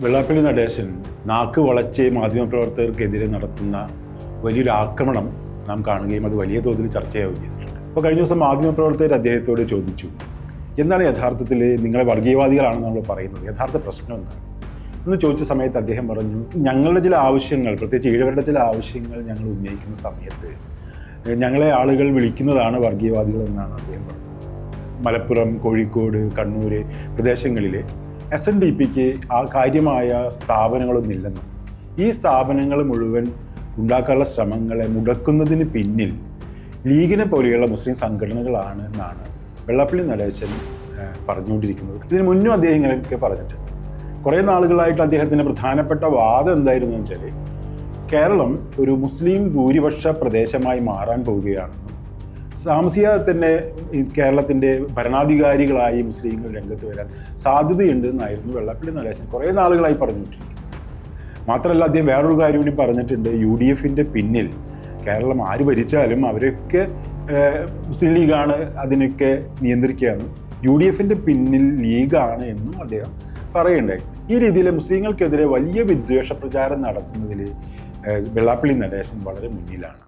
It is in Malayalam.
വെള്ളാപ്പള്ളി നടേശൻ നാക്ക് വളച്ച് മാധ്യമപ്രവർത്തകർക്കെതിരെ നടത്തുന്ന വലിയൊരു ആക്രമണം നാം കാണുകയും അത് വലിയ തോതിൽ ചർച്ചയാവുകയും ചെയ്തിട്ടുണ്ട്. അപ്പോൾ കഴിഞ്ഞ ദിവസം മാധ്യമപ്രവർത്തകർ അദ്ദേഹത്തോട് ചോദിച്ചു, എന്താണ് യഥാർത്ഥത്തിൽ നിങ്ങളെ വർഗീയവാദികളാണെന്ന് നമ്മൾ പറയുന്നത്, യഥാർത്ഥ പ്രശ്നം എന്താണ് എന്ന് ചോദിച്ച സമയത്ത് അദ്ദേഹം പറഞ്ഞു, ഞങ്ങളുടെ ചില ആവശ്യങ്ങൾ, പ്രത്യേകിച്ച് ഈഴവരുടെ ചില ആവശ്യങ്ങൾ ഞങ്ങൾ ഉന്നയിക്കുന്ന സമയത്ത് ഞങ്ങളെ ആളുകൾ വിളിക്കുന്നതാണ് വർഗീയവാദികൾ എന്നാണ് അദ്ദേഹം പറഞ്ഞത്. മലപ്പുറം, കോഴിക്കോട്, കണ്ണൂർ പ്രദേശങ്ങളിൽ SNDPക്ക് ആ കാര്യമായ സ്ഥാപനങ്ങളൊന്നുമില്ലെന്നും ഈ സ്ഥാപനങ്ങൾ മുഴുവൻ ഉണ്ടാക്കാനുള്ള ശ്രമങ്ങളെ മുടക്കുന്നതിന് പിന്നിൽ ലീഗിനെ പോലെയുള്ള മുസ്ലിം സംഘടനകളാണ് എന്നാണ് വെള്ളാപ്പള്ളി നടേശൻ പറഞ്ഞുകൊണ്ടിരിക്കുന്നത്. ഇതിന് മുന്നും അദ്ദേഹം ഇങ്ങനെയൊക്കെ പറഞ്ഞിട്ടുണ്ട്. കുറേ നാളുകളായിട്ട് അദ്ദേഹത്തിൻ്റെ പ്രധാനപ്പെട്ട വാദം എന്തായിരുന്നു വെച്ചാൽ, കേരളം ഒരു മുസ്ലിം ഭൂരിപക്ഷ പ്രദേശമായി മാറാൻ പോവുകയാണെന്നും താമസിയാതെ തന്നെ കേരളത്തിൻ്റെ ഭരണാധികാരികളായി മുസ്ലിങ്ങൾ രംഗത്ത് വരാൻ സാധ്യതയുണ്ട് എന്നായിരുന്നു വെള്ളാപ്പള്ളി നടേശൻ കുറേ നാളുകളായി പറഞ്ഞുകൊണ്ടിരിക്കുന്നത്. മാത്രമല്ല, അദ്ദേഹം വേറൊരു കാര്യം കൂടി പറഞ്ഞിട്ടുണ്ട്. UDFൻ്റെ പിന്നിൽ കേരളം ആര് ഭരിച്ചാലും അവരൊക്കെ മുസ്ലിം ലീഗാണ് അതിനൊക്കെ നിയന്ത്രിക്കുകയെന്നും UDFൻ്റെ പിന്നിൽ ലീഗാണ് എന്നും അദ്ദേഹം പറയുണ്ടായി. ഈ രീതിയിൽ മുസ്ലിങ്ങൾക്കെതിരെ വലിയ വിദ്വേഷ പ്രചാരം നടത്തുന്നതിൽ വെള്ളാപ്പള്ളി നടേശൻ വളരെ മുന്നിലാണ്.